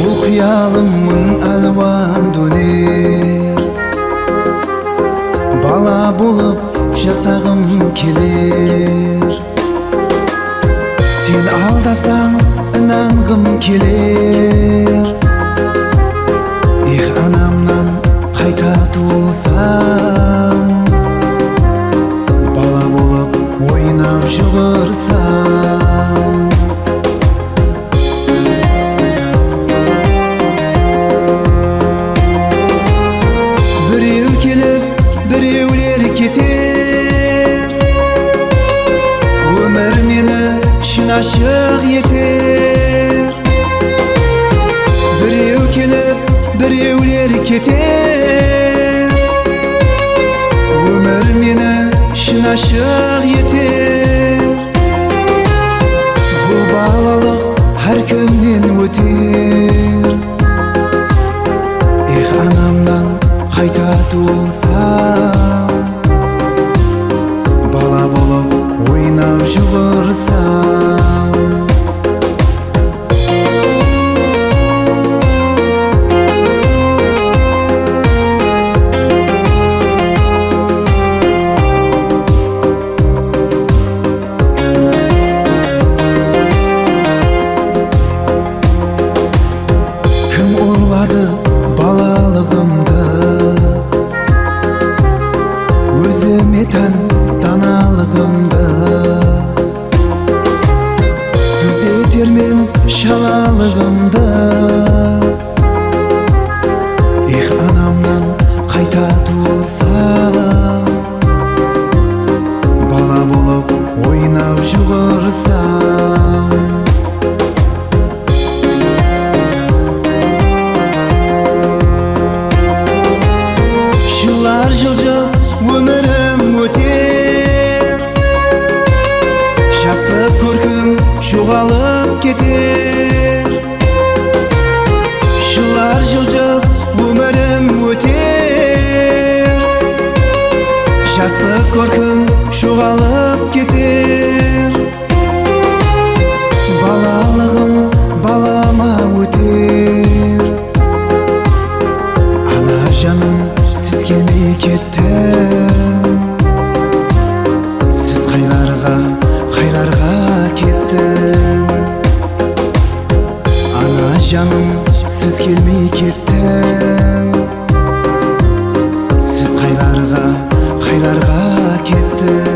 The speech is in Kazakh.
Bu xiyalımın alvan döner, bala bulup жасағым келер. Sen aldasan inanғым келер. Anamdan қайта туылсам, бала болып ойнап жүгірсам. Біреу келіп, біреулер кетер. Өмір мені шын ашық етер. Біреу келіп, біреулер кетер. Өмір мені шын ашық етер. Бұл балалық әркімнен өтер. Анамнан қайта туылсам, бала болып ойнап жүгірсам. Балалығымды өзіме тән даналығымды түзетер мен шалалығымды. Анамнан қайта туылсам, бала болып ойнап жүгірсам. Жылжып өмірім өтер, жастық көркім жоғалып кетер. Жылар жылжып өмірім өтер, жастық көркім жоғалып кетер. Балалығым балама өтер. Ана жаным, сіз келмей кеттің. Сіз қайларға кеттің. Ана жаным, сіз келмей кеттің. Сіз қайларға кеттің.